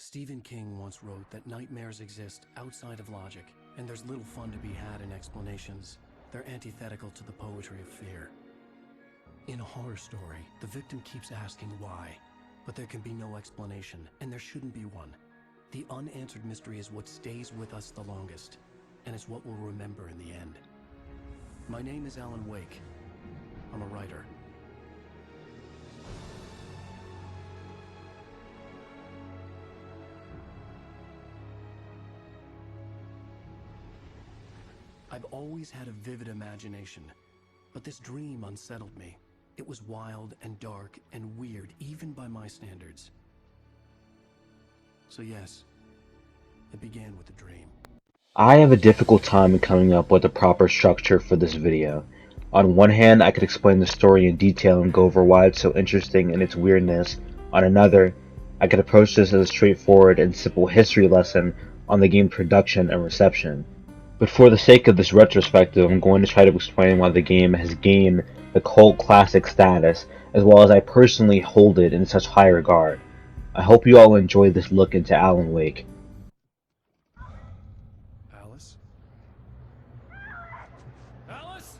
Stephen King once wrote that nightmares exist outside of logic, and there's little fun to be had in explanations. They're antithetical to the poetry of fear. In a horror story, the victim keeps asking why, but there can be no explanation, and there shouldn't be one. The unanswered mystery is what stays with us the longest, and it's what we'll remember in the end. My name is Alan Wake. I'm a writer. I've always had a vivid imagination, but this dream unsettled me. It was wild and dark and weird, even by my standards. So yes, it began with a dream. I have a difficult time coming up with a proper structure for this video. On one hand, I could explain the story in detail and go over why it's so interesting and its weirdness. On another, I could approach this as a straightforward and simple history lesson on the game production and reception. But for the sake of this retrospective, I'm going to try to explain why the game has gained the cult classic status, as well as I personally hold it in such high regard. I hope you all enjoy this look into Alan Wake. Alice? Alice?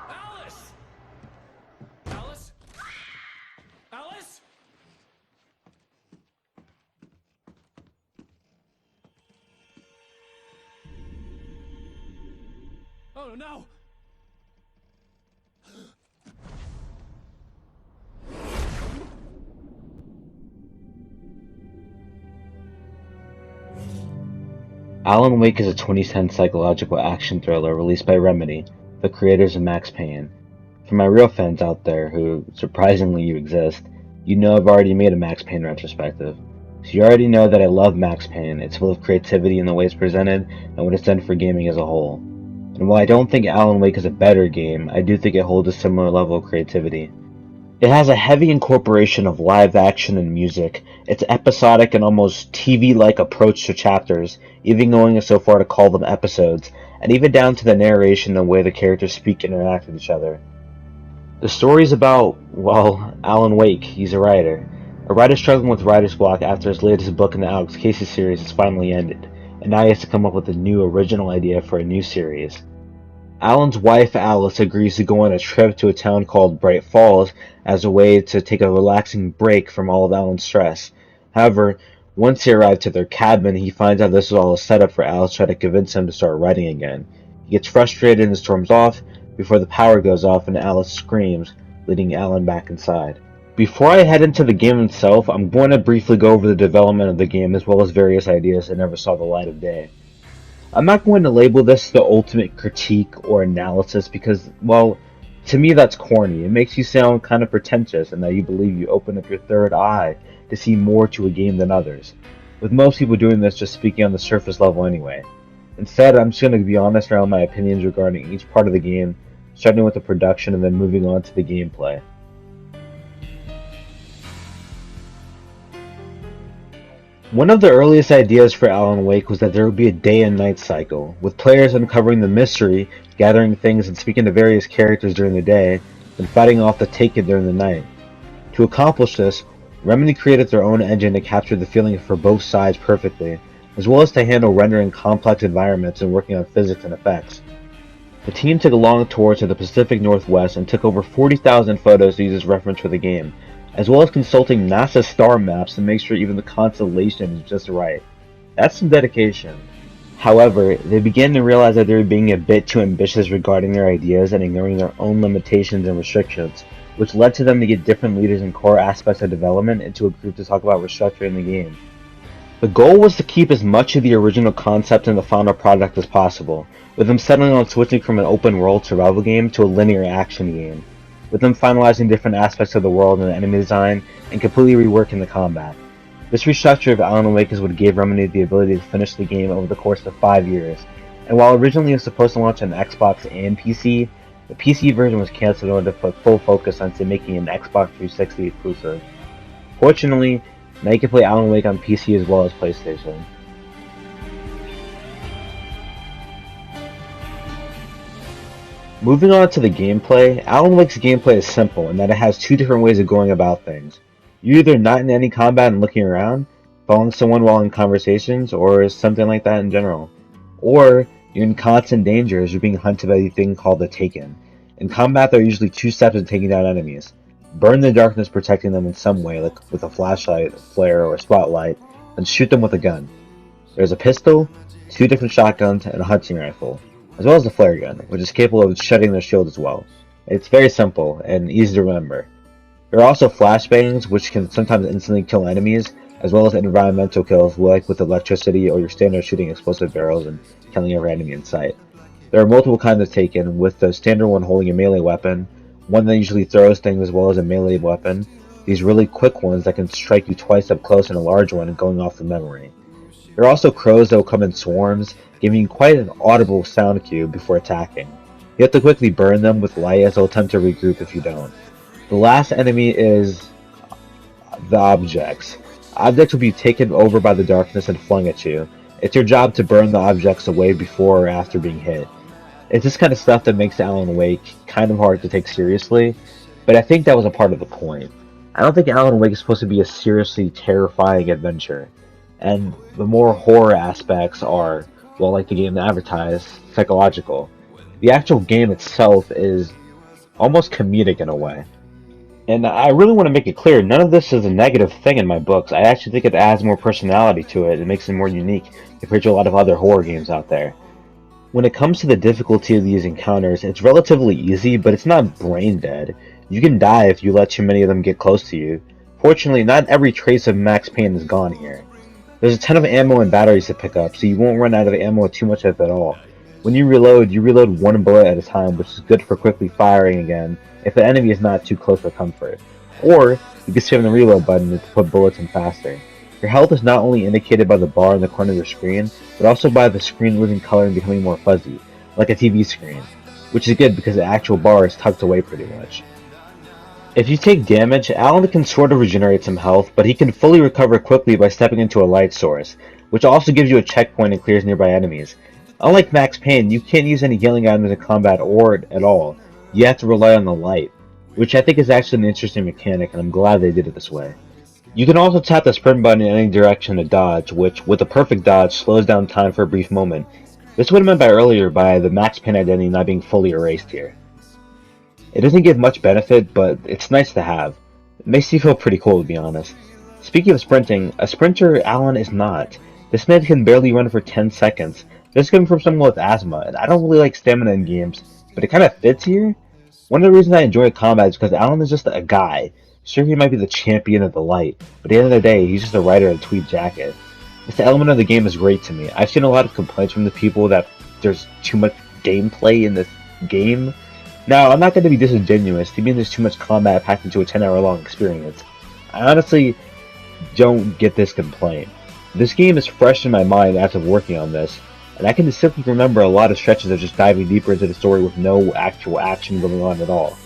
Alice? Alice? Alice? Oh no! Alan Wake is a 2010 psychological action thriller released by Remedy, the creators of Max Payne. For my real fans out there, who, surprisingly you exist, you know I've already made a Max Payne retrospective. So you already know that I love Max Payne. It's full of creativity in the way it's presented and what it's done for gaming as a whole. And while I don't think Alan Wake is a better game, I do think it holds a similar level of creativity. It has a heavy incorporation of live action and music, its episodic and almost TV-like approach to chapters, even going so far to call them episodes, and even down to the narration and the way the characters speak and interact with each other. The story's about, well, Alan Wake. He's a writer. A writer struggling with writer's block after his latest book in the Alex Casey series has finally ended, and now he has to come up with a new original idea for a new series. Alan's wife Alice agrees to go on a trip to a town called Bright Falls as a way to take a relaxing break from all of Alan's stress. However, once he arrives to their cabin, he finds out this is all a setup for Alice to try to convince him to start writing again. He gets frustrated and storms off before the power goes off and Alice screams, leading Alan back inside. Before I head into the game itself, I'm going to briefly go over the development of the game as well as various ideas that never saw the light of day. I'm not going to label this the ultimate critique or analysis because, well, to me that's corny. It makes you sound kind of pretentious and that you believe you open up your third eye to see more to a game than others, with most people doing this just speaking on the surface level anyway. Instead, I'm just going to be honest around my opinions regarding each part of the game, starting with the production and then moving on to the gameplay. One of the earliest ideas for Alan Wake was that there would be a day and night cycle, with players uncovering the mystery, gathering things, and speaking to various characters during the day, and fighting off the Taken during the night. To accomplish this, Remedy created their own engine to capture the feeling for both sides perfectly, as well as to handle rendering complex environments and working on physics and effects. The team took a long tour to the Pacific Northwest and took over 40,000 photos to use as reference for the game, as well as consulting NASA star maps to make sure even the constellation is just right. That's some dedication. However, they began to realize that they were being a bit too ambitious regarding their ideas and ignoring their own limitations and restrictions, which led to them to get different leaders in core aspects of development into a group to talk about restructuring the game. The goal was to keep as much of the original concept in the final product as possible, with them settling on switching from an open world survival game to a linear action game, with them finalizing different aspects of the world and the enemy design, and completely reworking the combat. This restructure of Alan Wake is what gave Remedy the ability to finish the game over the course of 5 years, and while originally it was supposed to launch on Xbox and PC, the PC version was cancelled in order to put full focus on making an Xbox 360 exclusive. Fortunately, now you can play Alan Wake on PC as well as PlayStation. Moving on to the gameplay, Alan Wake's gameplay is simple in that it has two different ways of going about things. You're either not in any combat and looking around, following someone while in conversations, or something like that in general. Or you're in constant danger as you're being hunted by a thing called the Taken. In combat, there are usually two steps in taking down enemies. Burn the darkness protecting them in some way, like with a flashlight, flare, or spotlight, and shoot them with a gun. There's a pistol, two different shotguns, and a hunting rifle, as well as a flare gun, which is capable of shutting their shield as well. It's very simple and easy to remember. There are also flashbangs, which can sometimes instantly kill enemies, as well as environmental kills like with electricity or your standard shooting explosive barrels and killing every enemy in sight. There are multiple kinds of Taken, with the standard one holding a melee weapon, one that usually throws things as well as a melee weapon, these really quick ones that can strike you twice up close, and a large one going off the memory. There are also crows that will come in swarms, giving you quite an audible sound cue before attacking. You have to quickly burn them with light as they'll attempt to regroup if you don't. The last enemy is the objects. Objects will be taken over by the darkness and flung at you. It's your job to burn the objects away before or after being hit. It's this kind of stuff that makes Alan Wake kind of hard to take seriously, but I think that was a part of the point. I don't think Alan Wake is supposed to be a seriously terrifying adventure, and the more horror aspects are, well, like the game advertised, psychological. The actual game itself is almost comedic in a way. And I really want to make it clear, none of this is a negative thing in my books. I actually think it adds more personality to it. It makes it more unique compared to a lot of other horror games out there. When it comes to the difficulty of these encounters, it's relatively easy, but it's not brain dead. You can die if you let too many of them get close to you. Fortunately, not every trace of Max Payne is gone here. There's a ton of ammo and batteries to pick up, so you won't run out of ammo too much of it at all. When you reload one bullet at a time, which is good for quickly firing again if the enemy is not too close for comfort. Or, you can spam the reload button to put bullets in faster. Your health is not only indicated by the bar in the corner of your screen, but also by the screen losing color and becoming more fuzzy, like a TV screen, which is good because the actual bar is tucked away pretty much. If you take damage, Alan can sort of regenerate some health, but he can fully recover quickly by stepping into a light source, which also gives you a checkpoint and clears nearby enemies. Unlike Max Payne, you can't use any healing items in combat or at all. You have to rely on the light, which I think is actually an interesting mechanic, and I'm glad they did it this way. You can also tap the sprint button in any direction to dodge, which, with a perfect dodge, slows down time for a brief moment. This is what I meant by earlier by the Max Payne identity not being fully erased here. It doesn't give much benefit, but it's nice to have. It makes you feel pretty cool, to be honest. Speaking of sprinting, a sprinter Alan is not. This man can barely run for 10 seconds. This is coming from someone with asthma, and I don't really like stamina in games, but it kind of fits here. One of the reasons I enjoy combat is because Alan is just a guy. Sure, he might be the champion of the light, but at the end of the day, he's just a writer in a tweed jacket. This element of the game is great to me. I've seen a lot of complaints from the people that there's too much gameplay in this game. Now, I'm not going to be disingenuous. To me, there's too much combat packed into a 10-hour-long experience. I honestly don't get this complaint. This game is fresh in my mind after working on this, and I can distinctly remember a lot of stretches of just diving deeper into the story with no actual action going on at all.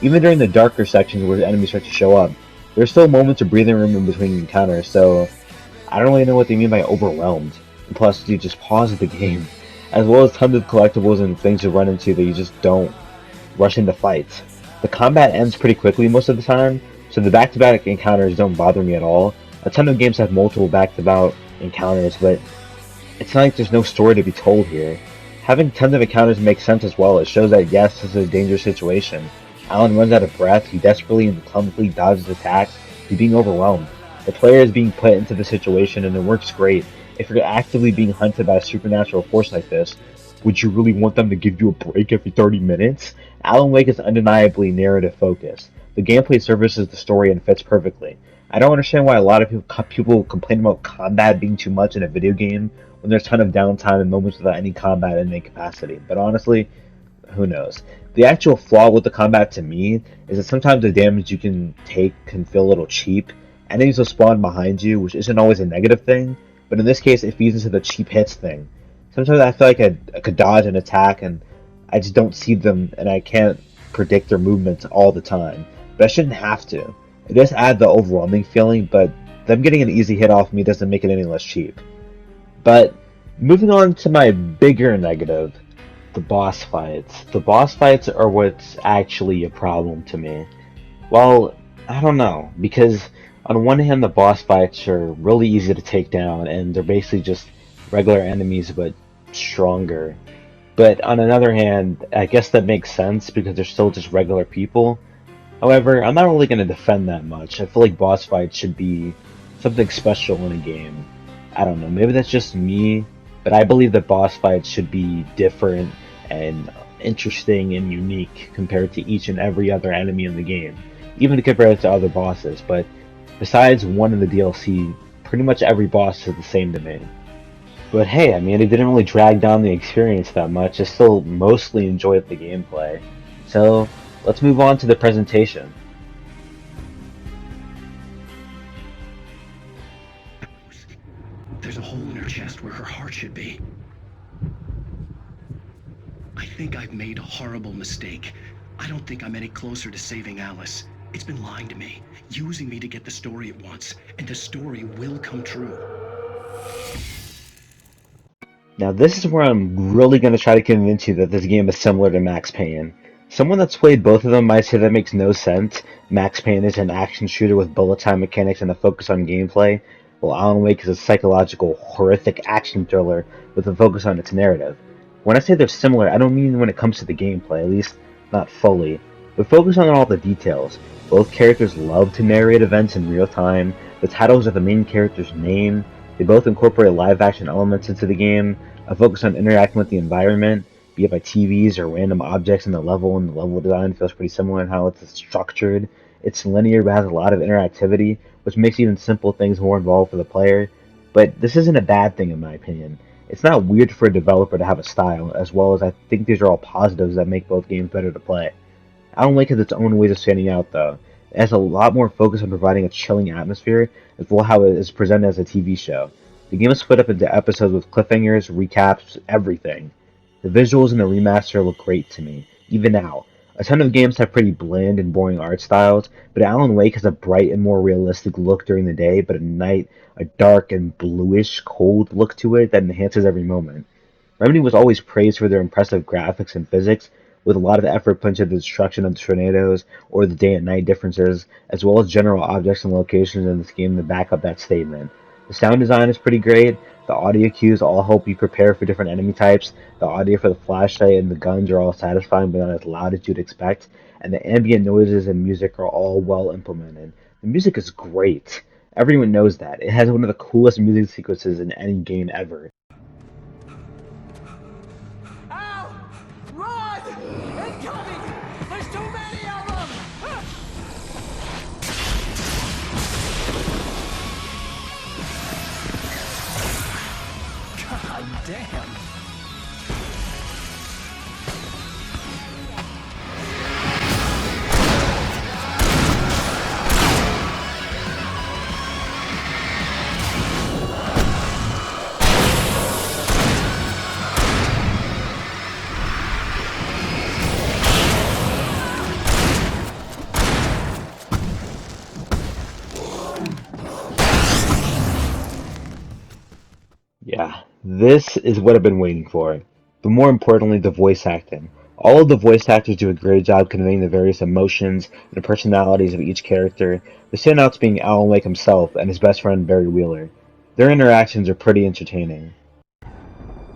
Even during the darker sections where the enemies start to show up, there's still moments of breathing room in between encounters, so I don't really know what they mean by overwhelmed. And plus, you just pause the game, as well as tons of collectibles and things to run into that you just don't rush into fights. The combat ends pretty quickly most of the time, so the back-to-back encounters don't bother me at all. A ton of games have multiple back-to-back encounters, but it's not like there's no story to be told here. Having tons of encounters makes sense as well. It shows that yes, this is a dangerous situation. Alan runs out of breath, he desperately and clumsily dodges attacks, he's being overwhelmed. The player is being put into the situation and it works great. If you're actively being hunted by a supernatural force like this, would you really want them to give you a break every 30 minutes? Alan Wake is undeniably narrative focused. The gameplay services the story and fits perfectly. I don't understand why a lot of people complain about combat being too much in a video game when there's a ton of downtime and moments without any combat in any capacity. But honestly, who knows? The actual flaw with the combat to me is that sometimes the damage you can take can feel a little cheap. Enemies will spawn behind you, which isn't always a negative thing, but in this case it feeds into the cheap hits thing. Sometimes I feel like I could dodge an attack and I just don't see them and I can't predict their movements all the time. But I shouldn't have to. It does add the overwhelming feeling, but them getting an easy hit off me doesn't make it any less cheap. But moving on to my bigger negative, the boss fights. The boss fights are what's actually a problem to me. Well, I don't know, because On one hand, the boss fights are really easy to take down, and they're basically just regular enemies but stronger. But on another hand, I guess that makes sense because they're still just regular people. However, I'm not really going to defend that much. I feel like boss fights should be something special in a game. I don't know, maybe that's just me, but I believe that boss fights should be different and interesting and unique compared to each and every other enemy in the game, even compared to other bosses. But besides one in the DLC, pretty much every boss is the same to me. But hey, I mean, it didn't really drag down the experience that much. I still mostly enjoyed the gameplay. So, let's move on to the presentation. There's a hole in her chest where her heart should be. I think I've made a horrible mistake. I don't think I'm any closer to saving Alice. It's been lying to me, using me to get the story it wants, and the story will come true. Now, this is where I'm really going to try to convince you that this game is similar to Max Payne. Someone that's played both of them might say that makes no sense. Max Payne is an action shooter with bullet time mechanics and a focus on gameplay, while Alan Wake is a psychological, horrific action thriller with a focus on its narrative. When I say they're similar, I don't mean when it comes to the gameplay, at least not fully, but focus on all the details. Both characters love to narrate events in real time, the titles of the main character's name, they both incorporate live action elements into the game, a focus on interacting with the environment, be it by TVs or random objects in the level, and the level design feels pretty similar in how it's structured. It's linear but has a lot of interactivity, which makes even simple things more involved for the player. But this isn't a bad thing in my opinion. It's not weird for a developer to have a style, as well as I think these are all positives that make both games better to play. Alan Wake has its own ways of standing out though. It has a lot more focus on providing a chilling atmosphere, as well as how it is presented as a TV show. The game is split up into episodes with cliffhangers, recaps, everything. The visuals in the remaster look great to me, even now. A ton of games have pretty bland and boring art styles, but Alan Wake has a bright and more realistic look during the day, but at night, a dark and bluish, cold look to it that enhances every moment. Remedy was always praised for their impressive graphics and physics, with a lot of effort put into the destruction of the tornadoes or the day and night differences, as well as general objects and locations in this game to back up that statement. The sound design is pretty great. The audio cues all help you prepare for different enemy types. The audio for the flashlight and the guns are all satisfying but not as loud as you'd expect. And the ambient noises and music are all well implemented. The music is great. Everyone knows that. It has one of the coolest music sequences in any game ever. Al! Run! Incoming! There's too many of them! God damn. Yeah, this is what I've been waiting for. But more importantly, the voice acting. All of the voice actors do a great job conveying the various emotions and personalities of each character, the standouts being Alan Wake himself and his best friend Barry Wheeler. Their interactions are pretty entertaining.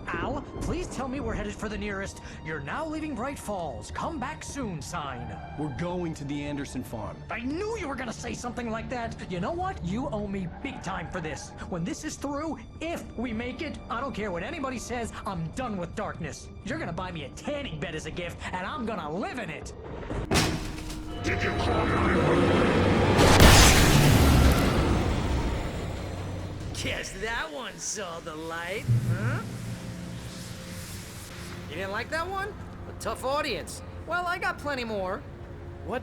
Al, please tell me we're headed for the nearest "You're now leaving Bright Falls. Come back soon" sign. We're going to the Anderson farm. I knew you were gonna say something like that. You know what? You owe me big time for this. When this is through, if we make it, I don't care what anybody says, I'm done with darkness. You're gonna buy me a tanning bed as a gift, and I'm gonna live in it. Did you call 911? Guess that one saw the light, huh? You didn't like that one? A tough audience. Well, I got plenty more. What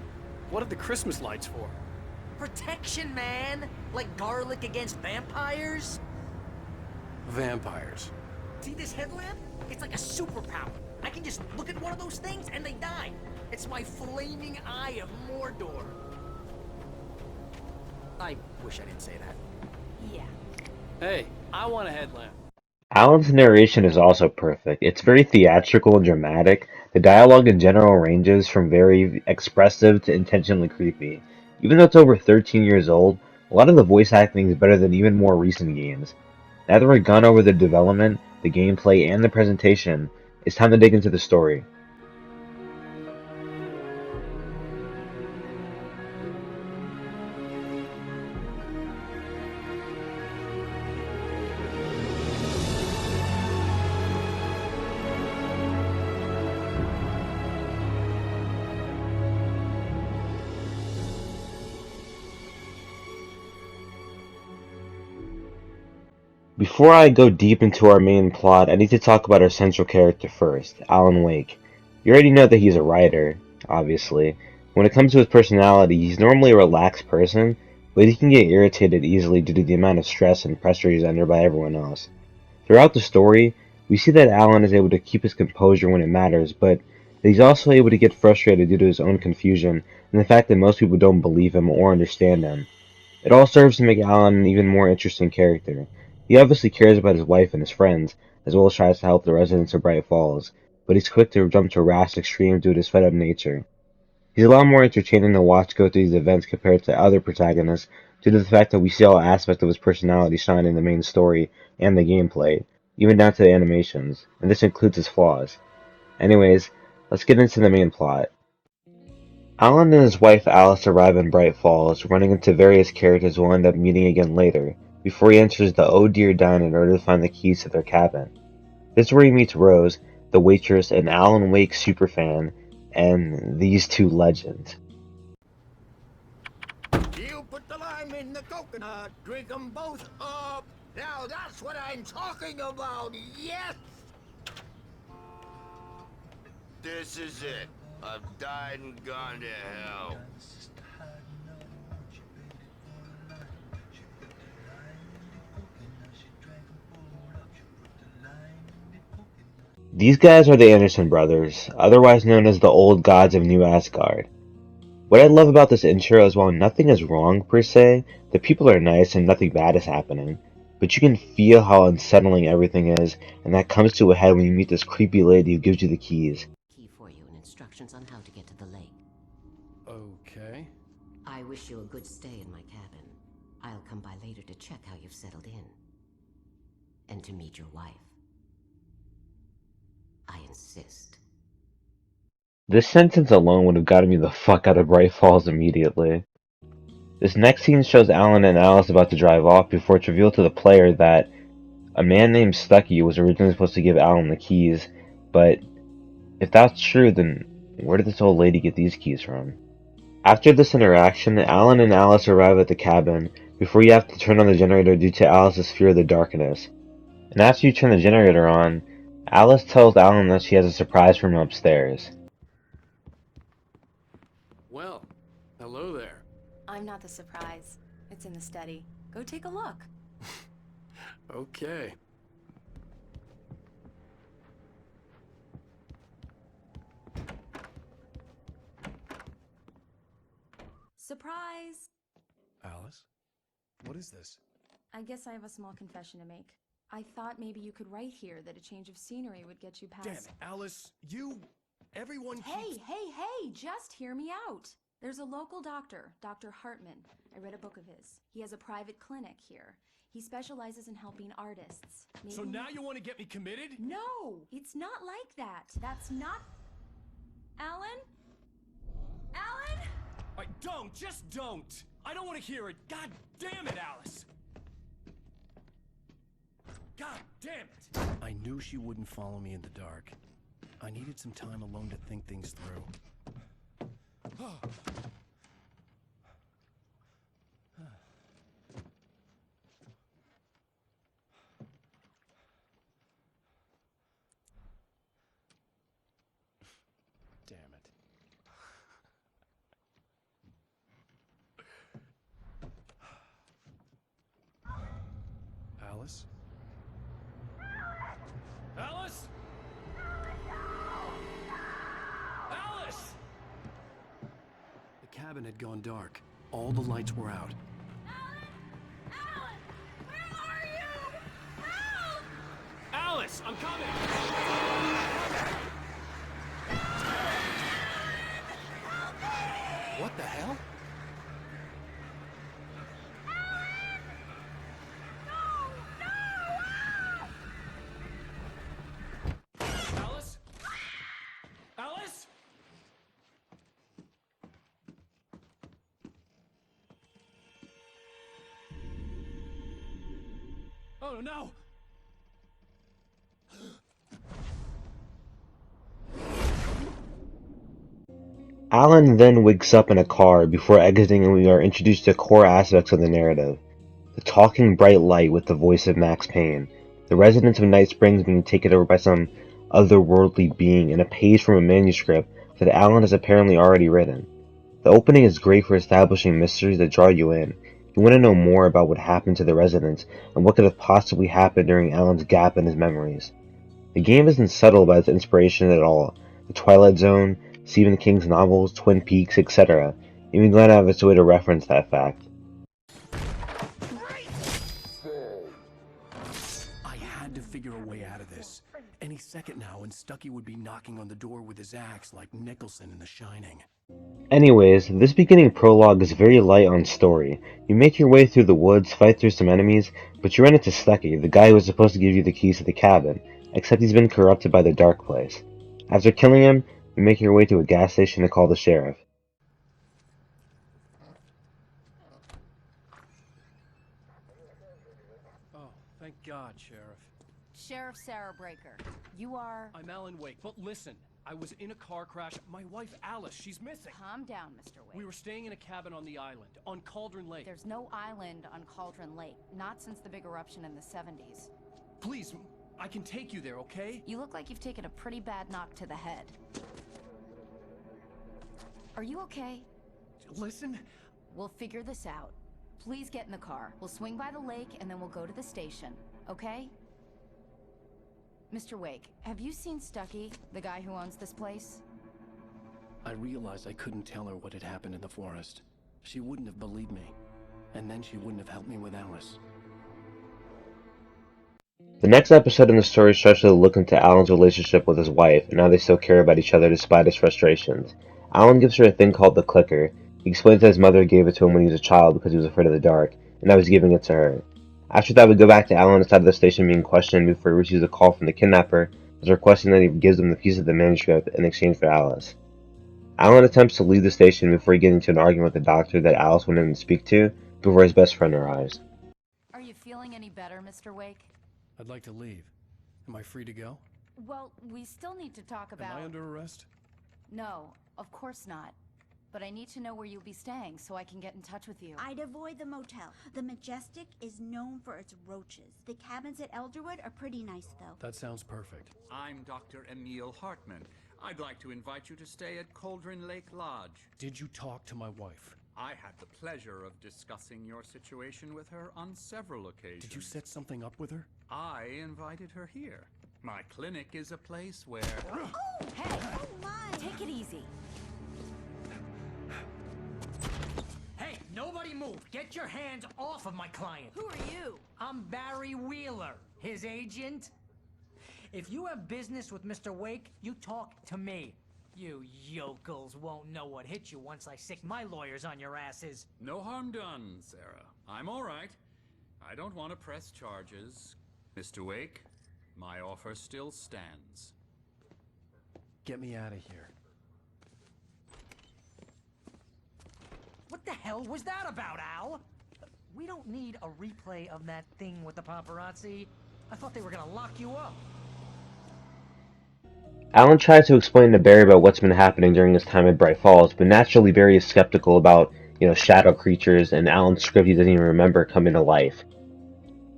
are the Christmas lights for? Protection, man. Like garlic against vampires. Vampires. See this headlamp? It's like a superpower. I can just look at one of those things and they die. It's my flaming eye of Mordor. I wish I didn't say that. Yeah. Hey, I want a headlamp. Alan's narration is also perfect. It's very theatrical and dramatic. The dialogue in general ranges from very expressive to intentionally creepy. Even though it's over 13 years old, A lot of the voice acting is better than even more recent games. Now that we've gone over the development, the gameplay, and the presentation, it's time to dig into the story. Before I go deep into our main plot, I need to talk about our central character first, Alan Wake. You already know that he's a writer, obviously. When it comes to his personality, he's normally a relaxed person, but he can get irritated easily due to the amount of stress and pressure he's under by everyone else. Throughout the story, we see that Alan is able to keep his composure when it matters, but that he's also able to get frustrated due to his own confusion and the fact that most people don't believe him or understand him. It all serves to make Alan an even more interesting character. He obviously cares about his wife and his friends, as well as tries to help the residents of Bright Falls, but he's quick to jump to rash extremes due to his fed-up nature. He's a lot more entertaining to watch go through these events compared to other protagonists, due to the fact that we see all aspects of his personality shine in the main story and the gameplay, even down to the animations, and this includes his flaws. Anyways, let's get into the main plot. Alan and his wife Alice arrive in Bright Falls, running into various characters we'll end up meeting again later, before he enters the Oh Dear Dine in order to find the keys to their cabin. This is where he meets Rose, the waitress, an Alan Wake superfan, and these two legends. You put the lime in the coconut, drink 'em both up. Now that's what I'm talking about, yes! This is it. I've died and gone to hell. These guys are the Anderson brothers, otherwise known as the Old Gods of New Asgard. What I love about this intro is while nothing is wrong per se, the people are nice and nothing bad is happening, but you can feel how unsettling everything is, and that comes to a head when you meet this creepy lady who gives you the keys. Key for you and instructions on how to get to the lake. Okay. I wish you a good stay in my cabin. I'll come by later to check how you've settled in. And to meet your wife. I insist. This sentence alone would have gotten me the fuck out of Bright Falls immediately. This next scene shows Alan and Alice about to drive off before it's revealed to the player that a man named Stucky was originally supposed to give Alan the keys, but if that's true, then where did this old lady get these keys from? After this interaction, Alan and Alice arrive at the cabin before you have to turn on the generator due to Alice's fear of the darkness. And after you turn the generator on, Alice tells Alan that she has a surprise for him upstairs. Well, hello there. I'm not the surprise. It's in the study. Go take a look. Okay. Surprise! Alice? What is this? I guess I have a small confession to make. I thought maybe you could write here that a change of scenery would get you past... Damn it, Alice, everyone Hey, keeps... hey, just hear me out. There's a local doctor, Dr. Hartman. I read a book of his. He has a private clinic here. He specializes in helping artists. Maybe... So now you want to get me committed? No, it's not like that. That's not... Alan? Alan? Just don't! I don't want to hear it! God damn it, Alice! God damn it! I knew she wouldn't follow me in the dark. I needed some time alone to think things through. Damn it. Alice? Alice? Alice! The cabin had gone dark. All the lights were out. Alan! Where are you? Help! Alice, I'm coming! What the hell? Alan! Oh no! Alan then wakes up in a car before exiting, and we are introduced to core aspects of the narrative. The talking bright light with the voice of Max Payne, the residents of Night Springs being taken over by some otherworldly being, and a page from a manuscript that Alan has apparently already written. The opening is great for establishing mysteries that draw you in. You want to know more about what happened to the residents and what could have possibly happened during Alan's gap in his memories. The game isn't subtle about its inspiration at all. The Twilight Zone, Stephen King's novels, Twin Peaks, etc. Even going out of its way to reference that fact. I had to figure a way out of this. Any second now, and Stucky would be knocking on the door with his axe like Nicholson in The Shining. Anyways, this beginning prologue is very light on story. You make your way through the woods, fight through some enemies, but you run into Stucky, the guy who was supposed to give you the keys to the cabin, except he's been corrupted by the dark place. After killing him, you make your way to a gas station to call the sheriff. Oh, thank God, Sheriff. Sheriff Sarah Breaker, you are... I'm Alan Wake, but listen, I was in a car crash. My wife, Alice, she's missing. Calm down, Mr. Wake. We were staying in a cabin on the island, on Cauldron Lake. There's no island on Cauldron Lake, not since the big eruption in the 70s. Please, I can take you there, okay? You look like you've taken a pretty bad knock to the head. Are you okay? Listen. We'll figure this out. Please get in the car. We'll swing by the lake and then we'll go to the station, okay? Mr. Wake, have you seen Stucky, the guy who owns this place? I realized I couldn't tell her what had happened in the forest. She wouldn't have believed me. And then she wouldn't have helped me with Alice. The next episode in the story starts with a look into Alan's relationship with his wife and how they still care about each other despite his frustrations. Alan gives her a thing called the clicker. He explains that his mother gave it to him when he was a child because he was afraid of the dark, and now he's giving it to her. After that, we go back to Alan inside the station being questioned before he receives a call from the kidnapper, who's requesting that he gives him the piece of the manuscript in exchange for Alice. Alan attempts to leave the station before he gets into an argument with the doctor that Alice went in to speak to before his best friend arrives. Are you feeling any better, Mr. Wake? I'd like to leave. Am I free to go? Well, we still need to talk about... Am I under arrest? No, of course not. But I need to know where you'll be staying so I can get in touch with you. I'd avoid the motel. The Majestic is known for its roaches. The cabins at Elderwood are pretty nice, though. That sounds perfect. I'm Dr. Emil Hartman. I'd like to invite you to stay at Cauldron Lake Lodge. Did you talk to my wife? I had the pleasure of discussing your situation with her on several occasions. Did you set something up with her? I invited her here. My clinic is a place where... Oh, hey! Oh, my! Take it easy. Hey, nobody move. Get your hands off of my client. Who are you? I'm Barry Wheeler, his agent. If you have business with Mr. Wake, you talk to me. You yokels won't know what hit you once I sick my lawyers on your asses. No harm done, Sarah. I'm all right. I don't want to press charges. Mr. Wake, my offer still stands. Get me out of here. What the hell was that about, Al? We don't need a replay of that thing with the paparazzi. I thought they were gonna lock you up. Alan tries to explain to Barry about what's been happening during his time at Bright Falls, but naturally Barry is skeptical about, shadow creatures, and Alan's script he doesn't even remember coming to life.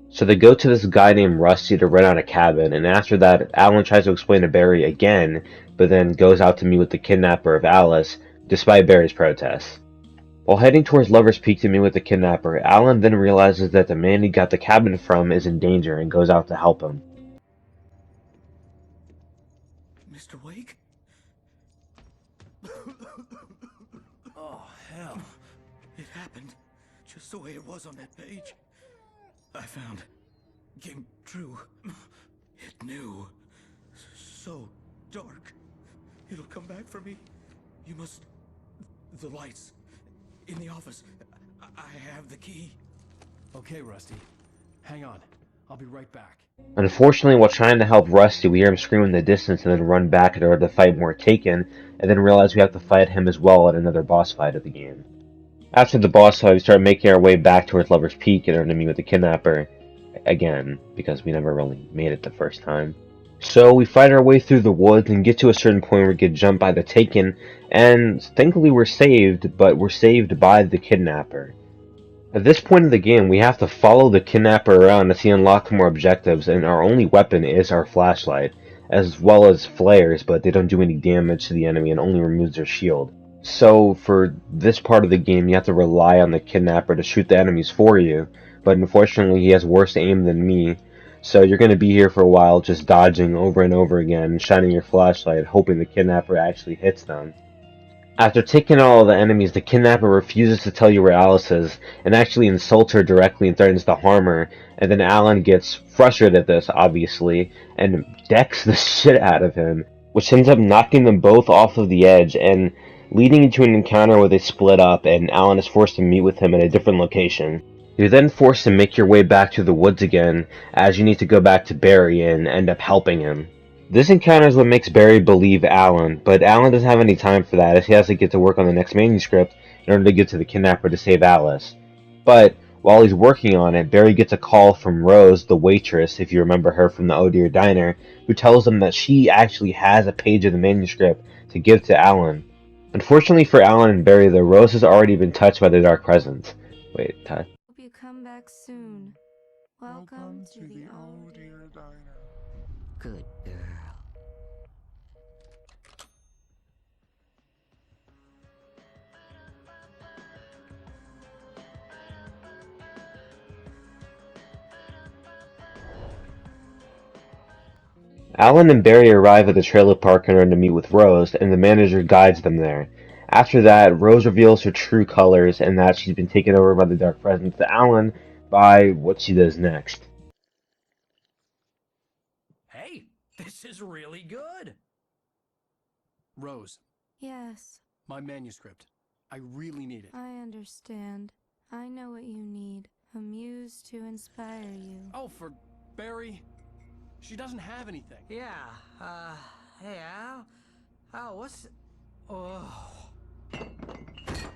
So they go to this guy named Rusty to rent out a cabin, and after that, Alan tries to explain to Barry again, but then goes out to meet with the kidnapper of Alice, despite Barry's protests. While heading towards Lover's Peak to meet with the kidnapper, Alan then realizes that the man he got the cabin from is in danger and goes out to help him. Mr. Wake? Oh, hell. It happened just the way it was on that page. I found. Came true. It knew. So dark. It'll come back for me. You must... The lights. In the office. I have the key. Okay, Rusty. Hang on. I'll be right back. Unfortunately, while trying to help Rusty, we hear him scream in the distance and then run back in order to fight more Taken, and then realize we have to fight him as well at another boss fight of the game. After the boss fight, we start making our way back towards Lover's Peak in order to meet with the kidnapper. again, because we never really made it the first time. So we fight our way through the woods and get to a certain point where we get jumped by the Taken, and thankfully we're saved, but we're saved by the kidnapper. At this point in the game, we have to follow the kidnapper around as he unlocks more objectives, and our only weapon is our flashlight, as well as flares, but they don't do any damage to the enemy and only removes their shield. So for this part of the game, you have to rely on the kidnapper to shoot the enemies for you, but unfortunately he has worse aim than me, so you're going to be here for a while just dodging over and over again, shining your flashlight, hoping the kidnapper actually hits them. After taking all the enemies, the kidnapper refuses to tell you where Alice is, and actually insults her directly and threatens to harm her, and then Alan gets frustrated at this, obviously, and decks the shit out of him, which ends up knocking them both off of the edge, and leading into an encounter where they split up, and Alan is forced to meet with him at a different location. You're then forced to make your way back to the woods again, as you need to go back to Barry and end up helping him. This encounter is what makes Barry believe Alan, but Alan doesn't have any time for that as he has to get to work on the next manuscript in order to get to the kidnapper to save Alice. But while he's working on it, Barry gets a call from Rose, the waitress, if you remember her from the Oh Dear Diner, who tells him that she actually has a page of the manuscript to give to Alan. Unfortunately for Alan and Barry, though, Rose has already been touched by the Dark Presence. Wait, touch? Hope you come back soon. Welcome to the Oh Dear Diner. Good girl. Alan and Barry arrive at the trailer park in order to meet with Rose, and the manager guides them there. After that, Rose reveals her true colors and that she's been taken over by the Dark Presence to Alan by what she does next. Hey, this is really good. Rose, Yes, my manuscript. I really need it. I understand. I know what you need. A muse to inspire you. Oh, for Barry? She doesn't have anything. Yeah, hey, Al? Al, what's... Oh...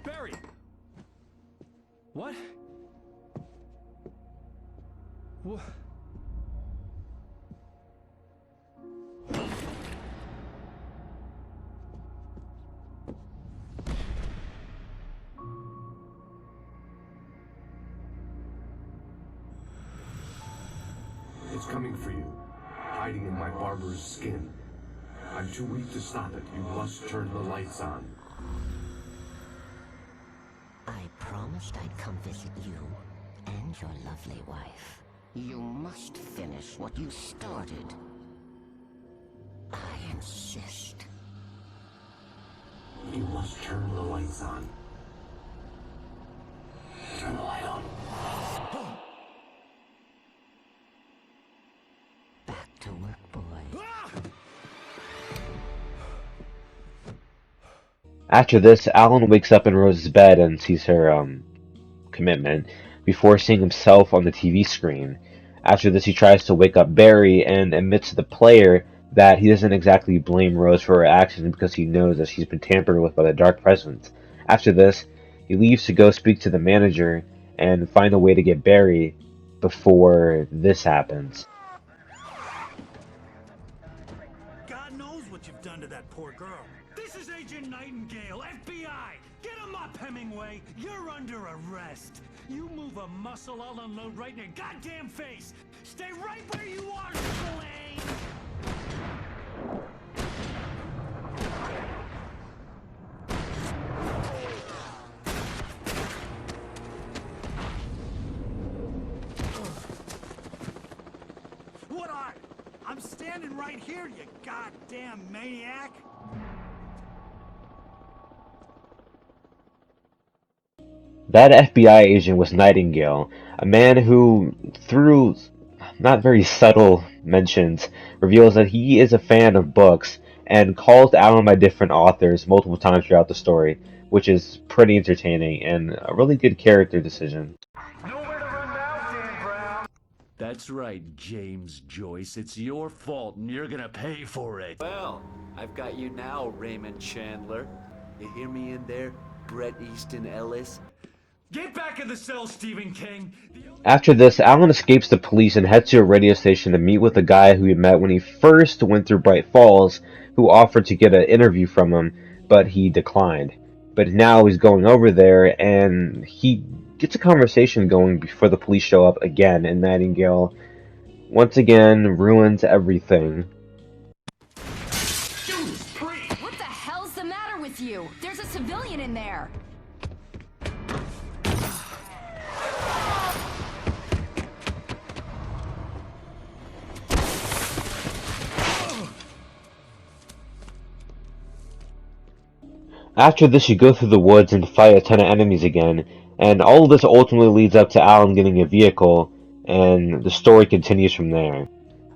Barry! What? What? It's coming for you, hiding in my barber's skin. I'm too weak to stop it. You must turn the lights on. I promised I'd come visit you and your lovely wife. You must finish what you started. I insist. You must turn the lights on. Turn the light on. Back to work, boy. After this, Alan wakes up in Rose's bed and sees her, commitment, before seeing himself on the TV screen. After this, he tries to wake up Barry and admits to the player that he doesn't exactly blame Rose for her actions because he knows that she's been tampered with by the Dark Presence. After this, he leaves to go speak to the manager and find a way to get Barry before this happens. God knows what you've done to that poor girl. This is Agent Nightingale, FBI! Get him up, Hemingway! You're under arrest! You move a muscle, I'll unload right in your goddamn face! Stay right where you are, Slane! What are? I'm standing right here, you goddamn maniac! That FBI agent was Nightingale, a man who, through not very subtle mentions, reveals that he is a fan of books and calls Alan by different authors multiple times throughout the story, which is pretty entertaining and a really good character decision. That's right, James Joyce. It's your fault and you're gonna pay for it. Well, I've got you now, Raymond Chandler. You hear me in there, Bret Easton Ellis? Get back in the cell, Stephen King! After this, Alan escapes the police and heads to a radio station to meet with a guy who he met when he first went through Bright Falls, who offered to get an interview from him, but he declined. But now he's going over there, and he gets a conversation going before the police show up again, and Nightingale once again ruins everything. What the hell's the matter with you? There's a civilian in there. After this, you go through the woods and fight a ton of enemies again, and all of this ultimately leads up to Alan getting a vehicle, and the story continues from there.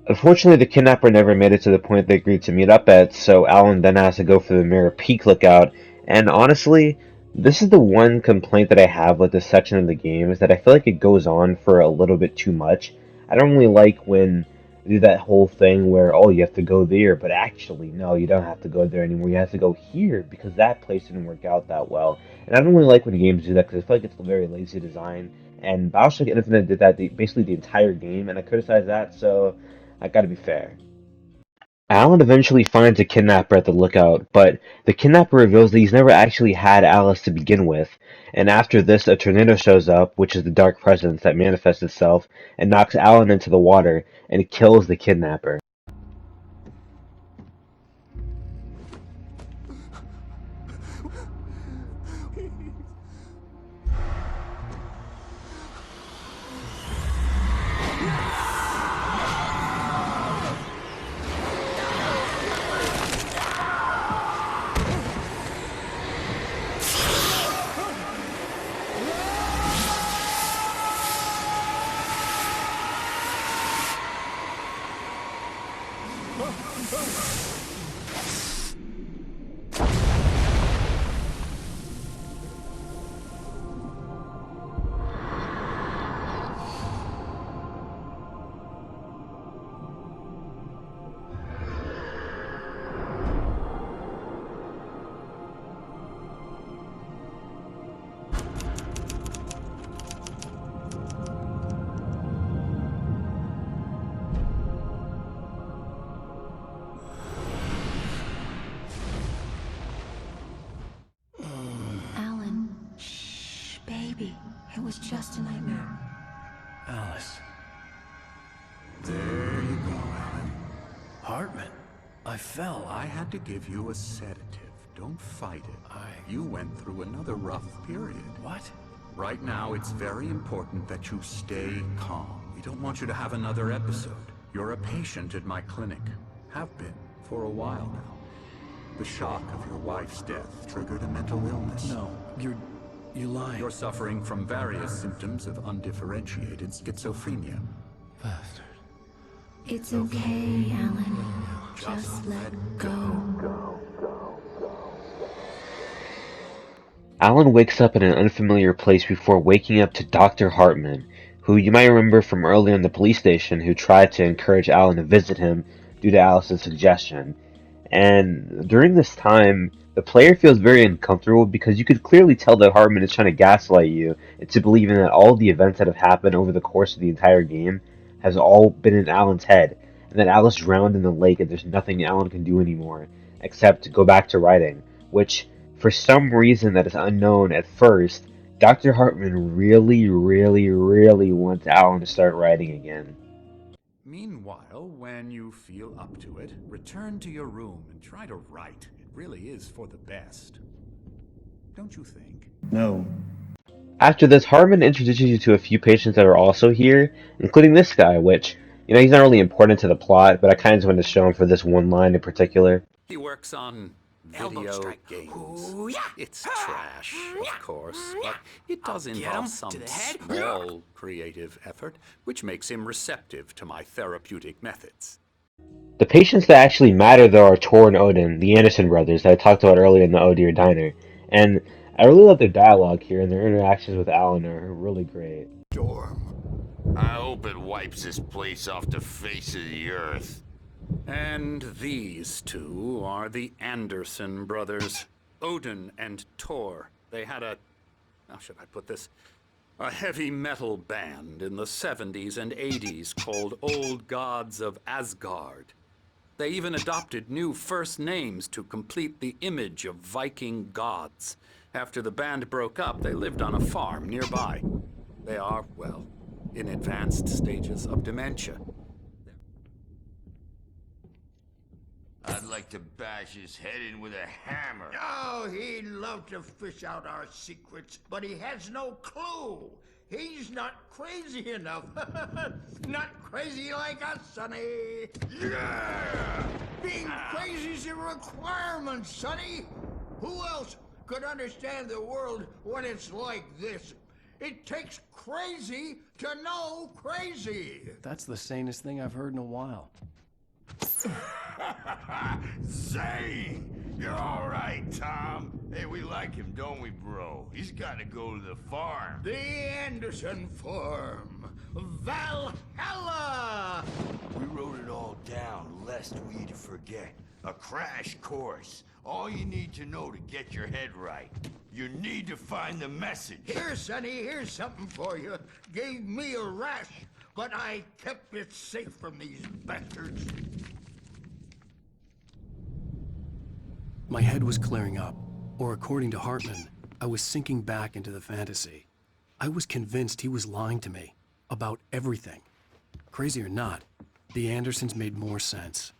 Unfortunately, the kidnapper never made it to the point they agreed to meet up at, so Alan then has to go for the Mirror Peak lookout, and honestly, this is the one complaint that I have with this section of the game, is that I feel like it goes on for a little bit too much. I don't really like when they do that whole thing where, oh, you have to go there, but actually, no, you don't have to go there anymore, you have to go here, because that place didn't work out that well. And I don't really like when games do that, because I feel like it's a very lazy design, and Bioshock Infinite did that basically the entire game, and I criticize that, so I gotta be fair. Alan eventually finds a kidnapper at the lookout, but the kidnapper reveals that he's never actually had Alice to begin with, and after this a tornado shows up, which is the dark presence that manifests itself, and knocks Alan into the water, and kills the kidnapper. Alan, shh, baby. It was just a nightmare. Alice. There you go, Alan. Hartman. I fell. I had to give you a sedative. Don't fight it. You went through another rough period. What? Right now, it's very important that you stay calm. We don't want you to have another episode. You're a patient at my clinic. Have been for a while now. The shock of your wife's death triggered a mental illness. No, you're lying. You're suffering from various symptoms of undifferentiated schizophrenia. Bastard. It's okay, Alan. Just let go. Alan wakes up in an unfamiliar place before waking up to Dr. Hartman, who you might remember from earlier in the police station, who tried to encourage Alan to visit him due to Alice's suggestion. And during this time, the player feels very uncomfortable because you could clearly tell that Hartman is trying to gaslight you into believing that all the events that have happened over the course of the entire game has all been in Alan's head, and that Alice drowned in the lake and there's nothing Alan can do anymore except go back to writing, which, for some reason that is unknown at first, Dr. Hartman really wants Alan to start writing again. Meanwhile, when you feel up to it, return to your room and try to write. It really is for the best. Don't you think? No. After this, Hartman introduces you to a few patients that are also here, including this guy, which, he's not really important to the plot, but I kind of just wanted to show him for this one line in particular. He works on video games. It's trash, of course, but it does involve some small creative effort, which makes him receptive to my therapeutic methods. The patients that actually matter, though, are Tor and Odin, the Anderson brothers that I talked about earlier in the Oh Dear Diner. And I really love their dialogue here, and their interactions with Alan are really great. I hope it wipes this place off the face of the earth. And these two are the Anderson brothers, Odin and Tor. They had a how should I put this? A heavy metal band in the 70s and 80s called Old Gods of Asgard. They even adopted new first names to complete the image of Viking gods. After the band broke up, they lived on a farm nearby. They are, well, in advanced stages of dementia. I'd like to bash his head in with a hammer. Oh, he'd love to fish out our secrets, but he has no clue. He's not crazy enough. Not crazy like us, Sonny. Yeah! Being crazy's a requirement, Sonny. Who else could understand the world when it's like this? It takes crazy to know crazy. That's the sanest thing I've heard in a while. Zane! You're all right, Tom. Hey, we like him, don't we, bro? He's got to go to the farm. The Anderson farm. Valhalla! We wrote it all down, lest we forget. A crash course. All you need to know to get your head right. You need to find the message. Here, Sonny, here's something for you. Gave me a rash, but I kept it safe from these bastards. My head was clearing up, or according to Hartman, I was sinking back into the fantasy. I was convinced he was lying to me about everything. Crazy or not, the Andersons made more sense.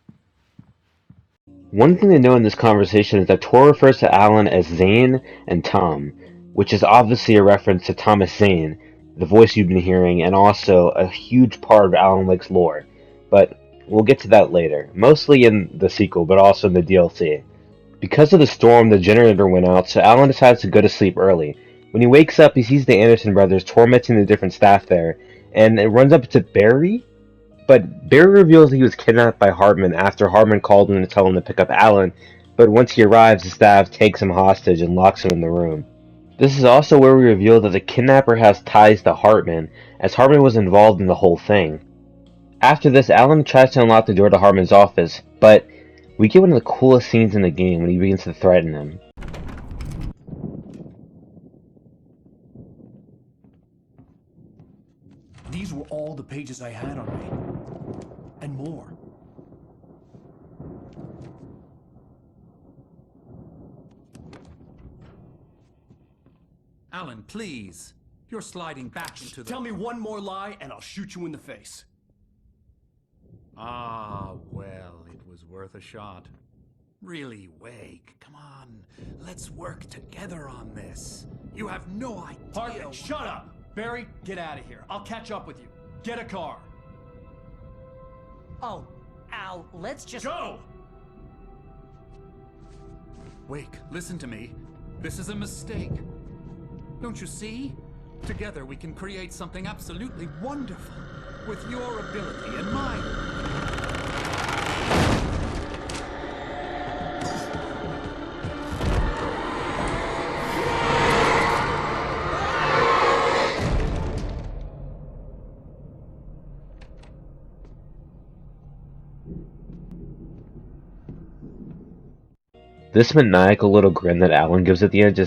One thing to know in this conversation is that Tor refers to Alan as Zane and Tom, which is obviously a reference to Thomas Zane, the voice you've been hearing, and also a huge part of Alan Wake's lore. But we'll get to that later, mostly in the sequel, but also in the DLC. Because of the storm, the generator went out, so Alan decides to go to sleep early. When he wakes up, he sees the Anderson brothers tormenting the different staff there, and it runs up to Barry? But Barry reveals that he was kidnapped by Hartman after Hartman called him to tell him to pick up Alan, but once he arrives, the staff takes him hostage and locks him in the room. This is also where we reveal that the kidnapper has ties to Hartman, as Hartman was involved in the whole thing. After this, Alan tries to unlock the door to Hartman's office, but we get one of the coolest scenes in the game when he begins to threaten him. These were all the pages I had on me. And more. Alan, please. You're sliding back into the... Tell me one more lie and I'll shoot you in the face. Ah, well, it was worth a shot. Really, Wake, come on. Let's work together on this. You have no idea... Hartman, shut up! Barry, get out of here. I'll catch up with you. Get a car. Oh, Al, let's just... Go! Wake, listen to me. This is a mistake. Don't you see? Together we can create something absolutely wonderful. With your ability and mine. This maniacal little grin that Alan gives at the end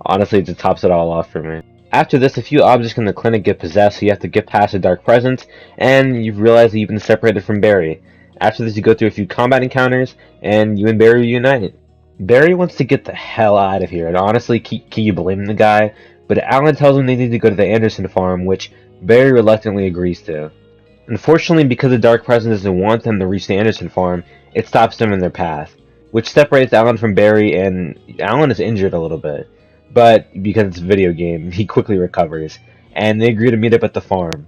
honestly just tops it all off for me. After this, a few objects in the clinic get possessed, so you have to get past a dark presence, and you realize that you've been separated from Barry. After this, you go through a few combat encounters, and you and Barry reunite. Barry wants to get the hell out of here, and honestly, can you blame the guy? But Alan tells him they need to go to the Anderson farm, which Barry reluctantly agrees to. Unfortunately, because the dark presence doesn't want them to reach the Anderson farm, it stops them in their path, which separates Alan from Barry, and Alan is injured a little bit. But because it's a video game, he quickly recovers, and they agree to meet up at the farm.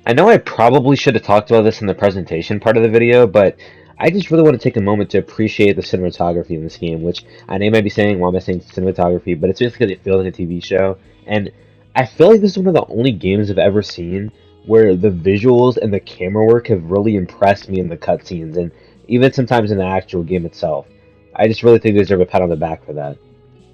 I know I probably should have talked about this in the presentation part of the video, but I just really want to take a moment to appreciate the cinematography in this game, which I know you might be saying, why am I saying cinematography, but it's just because it feels like a TV show, and I feel like this is one of the only games I've ever seen where the visuals and the camera work have really impressed me in the cutscenes, and even sometimes in the actual game itself. I just really think they deserve a pat on the back for that.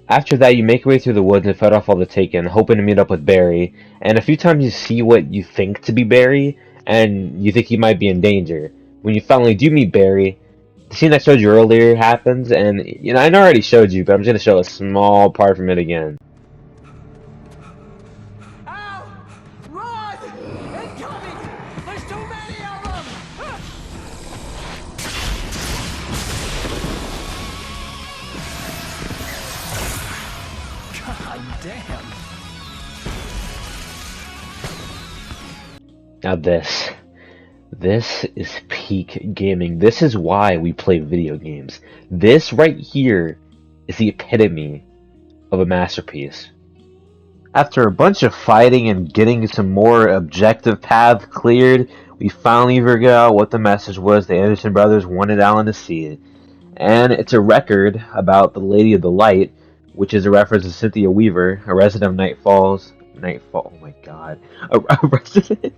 After that, you make your way through the woods and fight off all the Taken, hoping to meet up with Barry, and a few times you see what you think to be Barry, and you think he might be in danger. When you finally do meet Barry, the scene I showed you earlier happens, and I know I already showed you, but I'm just going to show a small part from it again. Incoming! There's too many of them! God damn. Now this is peak gaming. This is why we play video games. This right here is the epitome of a masterpiece. After a bunch of fighting and getting some more objective paths cleared, we finally figured out what the message was the Anderson brothers wanted Alan to see. And it's a record about the Lady of the Light, which is a reference to Cynthia Weaver, a resident of Nightfall, oh my god, a resident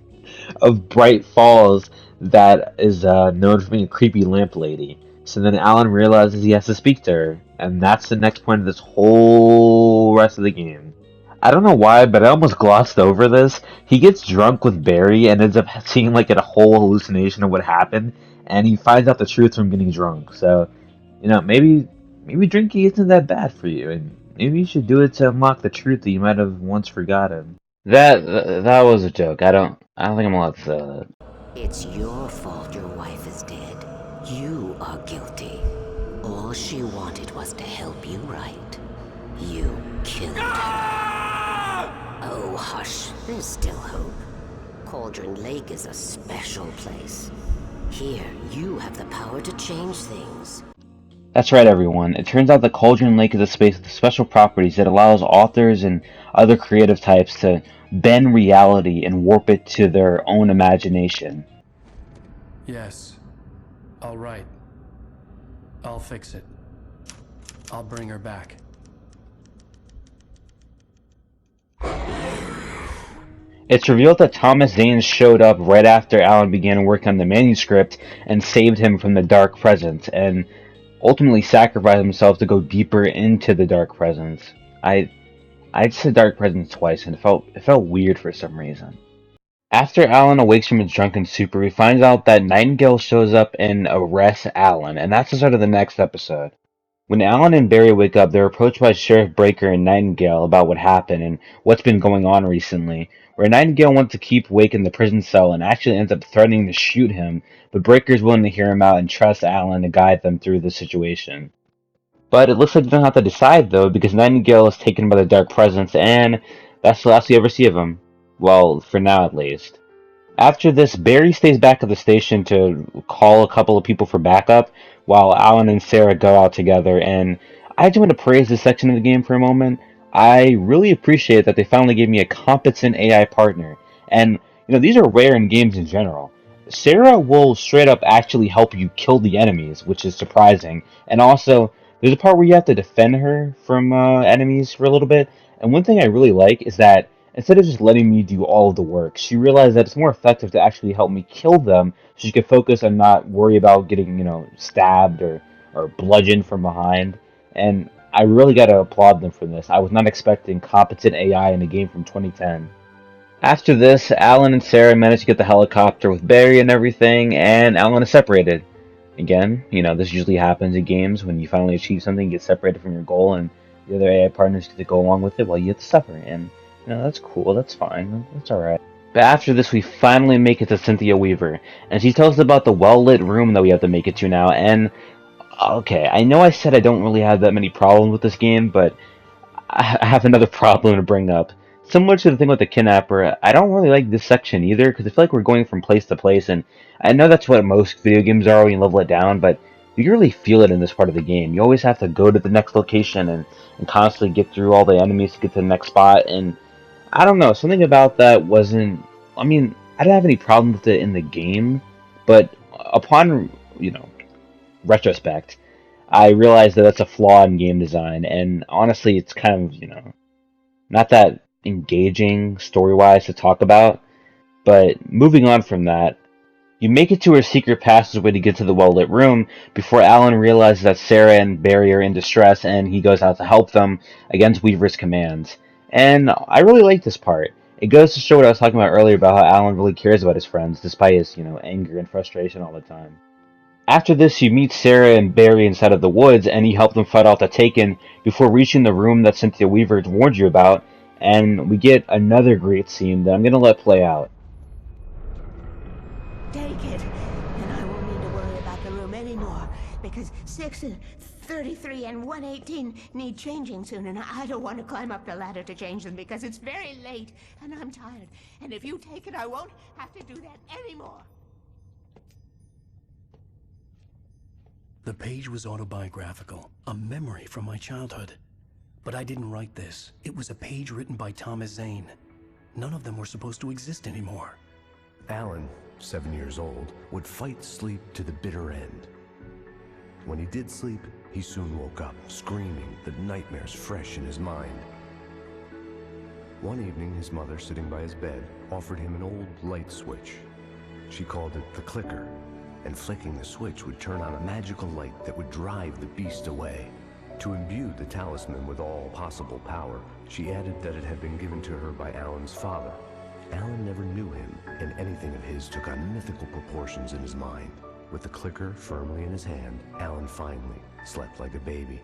of Bright Falls that is known for being a creepy lamp lady. So then Alan realizes he has to speak to her, and that's the next point of this whole rest of the game. I don't know why, but I almost glossed over this. He gets drunk with Barry and ends up seeing like a whole hallucination of what happened, and he finds out the truth from getting drunk. So, maybe drinking isn't that bad for you, and maybe you should do it to unlock the truth that you might have once forgotten. That was a joke. I don't think I'm allowed to say that. It's your fault your wife is dead. You are guilty. All she wanted was to help you right. You killed her. Oh, hush. There's still hope. Cauldron Lake is a special place. Here, you have the power to change things. That's right, everyone. It turns out that Cauldron Lake is a space with special properties that allows authors and other creative types to bend reality and warp it to their own imagination. Yes. All right. I'll fix it. I'll bring her back. It's revealed that Thomas Zane showed up right after Alan began work on the manuscript and saved him from the Dark Presence, and ultimately sacrificed himself to go deeper into the Dark Presence. I said Dark Presence twice, and it felt weird for some reason. After Alan awakes from his drunken stupor, he finds out that Nightingale shows up and arrests Alan, and that's the start of the next episode. When Alan and Barry wake up, they're approached by Sheriff Breaker and Nightingale about what happened and what's been going on recently, where Nightingale wants to keep Wake in the prison cell and actually ends up threatening to shoot him, but Breaker's willing to hear him out and trust Alan to guide them through the situation. But it looks like they don't have to decide, though, because Nightingale is taken by the Dark Presence, and that's the last we ever see of him. Well, for now at least. After this, Barry stays back at the station to call a couple of people for backup, while Alan and Sarah go out together, and I just want to praise this section of the game for a moment. I really appreciate that they finally gave me a competent AI partner, and, these are rare in games in general. Sarah will straight up actually help you kill the enemies, which is surprising, and also, there's a part where you have to defend her from enemies for a little bit, and one thing I really like is that instead of just letting me do all of the work, she realized that it's more effective to actually help me kill them so she could focus and not worry about getting, stabbed or bludgeoned from behind. And I really got to applaud them for this. I was not expecting competent AI in a game from 2010. After this, Alan and Sarah manage to get the helicopter with Barry and everything, and Alan is separated. Again, this usually happens in games when you finally achieve something, you get separated from your goal, and the other AI partners get to go along with it while you have to suffer. And that's cool, that's fine, that's alright. But after this, we finally make it to Cynthia Weaver, and she tells us about the well-lit room that we have to make it to now, and okay, I know I said I don't really have that many problems with this game, but I have another problem to bring up. Similar to the thing with the kidnapper, I don't really like this section either, because I feel like we're going from place to place, and I know that's what most video games are when you level it down, but you can really feel it in this part of the game. You always have to go to the next location and constantly get through all the enemies to get to the next spot, and I don't know, something about that wasn't... I mean, I didn't have any problem with it in the game, but upon, retrospect, I realized that that's a flaw in game design, and honestly, it's kind of, not that engaging story-wise to talk about. But moving on from that, you make it to her secret passageway to get to the well-lit room before Alan realizes that Sarah and Barry are in distress, and he goes out to help them against Weaver's commands. And I really like this part. It goes to show what I was talking about earlier about how Alan really cares about his friends, despite his, anger and frustration all the time. After this, you meet Sarah and Barry inside of the woods, and you help them fight off the Taken before reaching the room that Cynthia Weaver warned you about, and we get another great scene that I'm going to let play out. because 6 and 33 and 118 need changing soon, and I don't want to climb up the ladder to change them because it's very late and I'm tired. And if you take it, I won't have to do that anymore. The page was autobiographical, a memory from my childhood. But I didn't write this. It was a page written by Thomas Zane. None of them were supposed to exist anymore. Alan, 7 years old, would fight sleep to the bitter end. When he did sleep, he soon woke up, screaming, the nightmares fresh in his mind. One evening, his mother, sitting by his bed, offered him an old light switch. She called it the clicker, and flicking the switch would turn on a magical light that would drive the beast away. To imbue the talisman with all possible power, she added that it had been given to her by Alan's father. Alan never knew him, and anything of his took on mythical proportions in his mind. With the clicker firmly in his hand, Alan finally slept like a baby.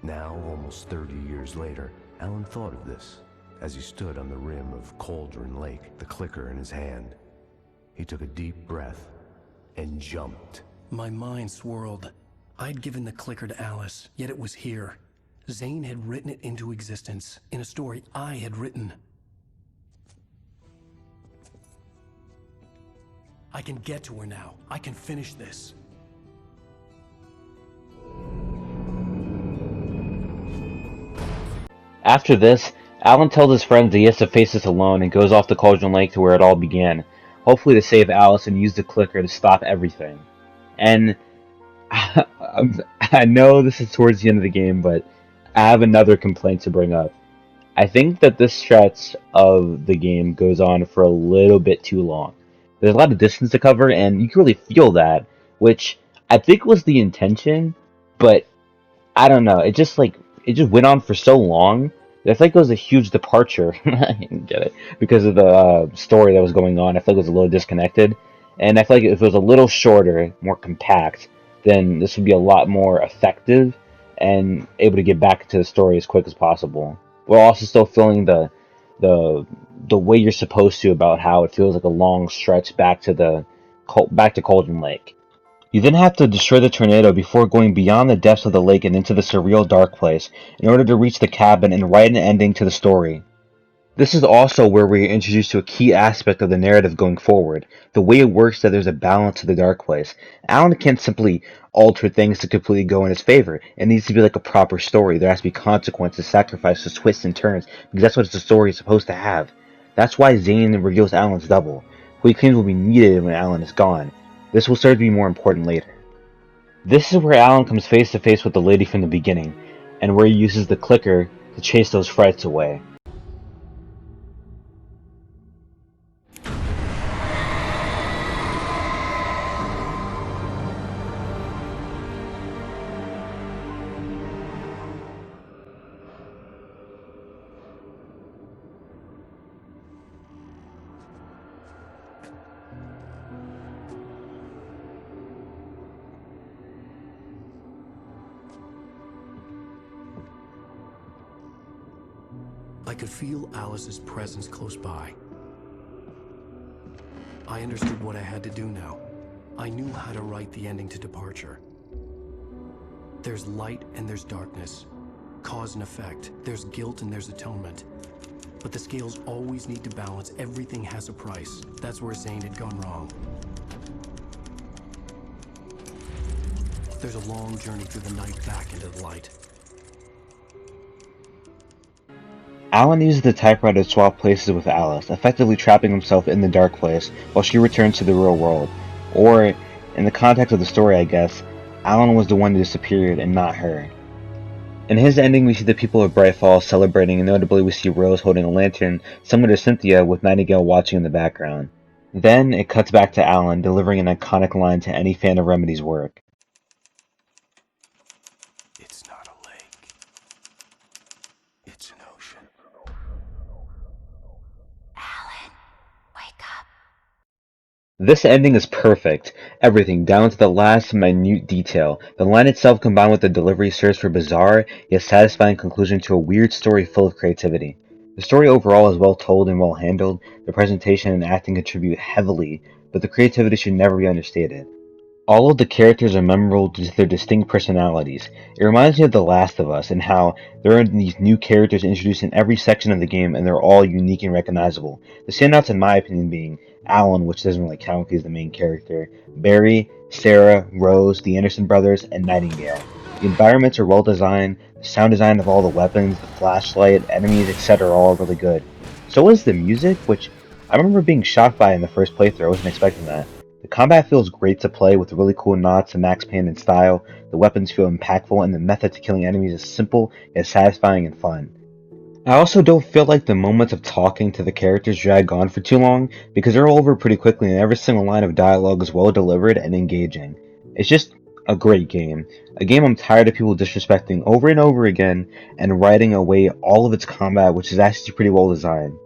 Now, almost 30 years later, Alan thought of this as he stood on the rim of Cauldron Lake, the clicker in his hand. He took a deep breath and jumped. My mind swirled. I'd given the clicker to Alice, yet it was here. Zane had written it into existence, in a story I had written. I can get to her now. I can finish this. After this, Alan tells his friends that he has to face this alone and goes off to Cauldron Lake to where it all began, hopefully to save Alice and use the clicker to stop everything. And I know this is towards the end of the game, but I have another complaint to bring up. I think that this stretch of the game goes on for a little bit too long. There's a lot of distance to cover, and you can really feel that, which I think was the intention, but I don't know. It just went on for so long that I feel like it was a huge departure. I didn't get it because of the story that was going on. I feel like it was a little disconnected, and I feel like if it was a little shorter, more compact, then this would be a lot more effective and able to get back to the story as quick as possible. While also still feeling the way you're supposed to about how it feels like a long stretch back to Cauldron Lake. You then have to destroy the tornado before going beyond the depths of the lake and into the surreal dark place in order to reach the cabin and write an ending to the story. This is also where we are introduced to a key aspect of the narrative going forward. The way it works that there's a balance to the dark place. Alan can't simply alter things to completely go in his favor. It needs to be like a proper story. There has to be consequences, sacrifices, twists, and turns, because that's what the story is supposed to have. That's why Zane reveals Alan's double, who he claims will be needed when Alan is gone. This will start to be more important later. This is where Alan comes face to face with the lady from the beginning, and where he uses the clicker to chase those frights away. I could feel Alice's presence close by. I understood what I had to do now. I knew how to write the ending to Departure. There's light and there's darkness. Cause and effect. There's guilt and there's atonement. But the scales always need to balance. Everything has a price. That's where Zane had gone wrong. There's a long journey through the night back into the light. Alan uses the typewriter to swap places with Alice, effectively trapping himself in the dark place while she returns to the real world. Or, in the context of the story, I guess, Alan was the one who disappeared and not her. In his ending, we see the people of Bright Falls celebrating, and notably we see Rose holding a lantern similar to Cynthia with Nightingale watching in the background. Then, it cuts back to Alan, delivering an iconic line to any fan of Remedy's work. It's not a lake. It's an ocean. This ending is perfect. Everything, down to the last minute detail. The line itself combined with the delivery serves for bizarre, yet satisfying conclusion to a weird story full of creativity. The story overall is well told and well handled. The presentation and acting contribute heavily, but the creativity should never be understated. All of the characters are memorable due to their distinct personalities. It reminds me of The Last of Us and how there are these new characters introduced in every section of the game and they're all unique and recognizable. The standouts in my opinion being Alan, which doesn't really count because he's the main character, Barry, Sarah, Rose, the Anderson brothers, and Nightingale. The environments are well designed, the sound design of all the weapons, the flashlight, enemies, etc. are all really good. So is the music, which I remember being shocked by in the first playthrough. I wasn't expecting that. The combat feels great to play with really cool nods to Max Payne in style, the weapons feel impactful, and the method to killing enemies is simple yet satisfying and fun. I also don't feel like the moments of talking to the characters drag on for too long, because they're over pretty quickly and every single line of dialogue is well delivered and engaging. It's just a great game. A game I'm tired of people disrespecting over and over again and writing away all of its combat, which is actually pretty well designed.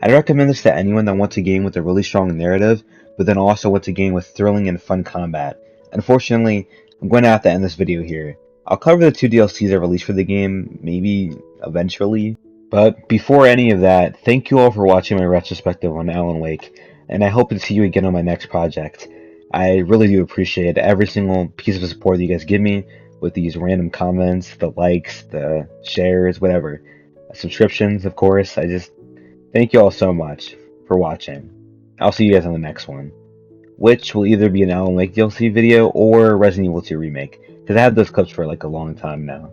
I'd recommend this to anyone that wants a game with a really strong narrative, but then also wants a game with thrilling and fun combat. Unfortunately, I'm going to have to end this video here. I'll cover the 2 DLCs I released for the game, maybe eventually. But before any of that, thank you all for watching my retrospective on Alan Wake, and I hope to see you again on my next project. I really do appreciate every single piece of support that you guys give me with these random comments, the likes, the shares, whatever. Subscriptions, of course. Thank you all so much for watching. I'll see you guys on the next one, which will either be an Alan Wake DLC video or Resident Evil 2 remake, because I have those clips for like a long time now.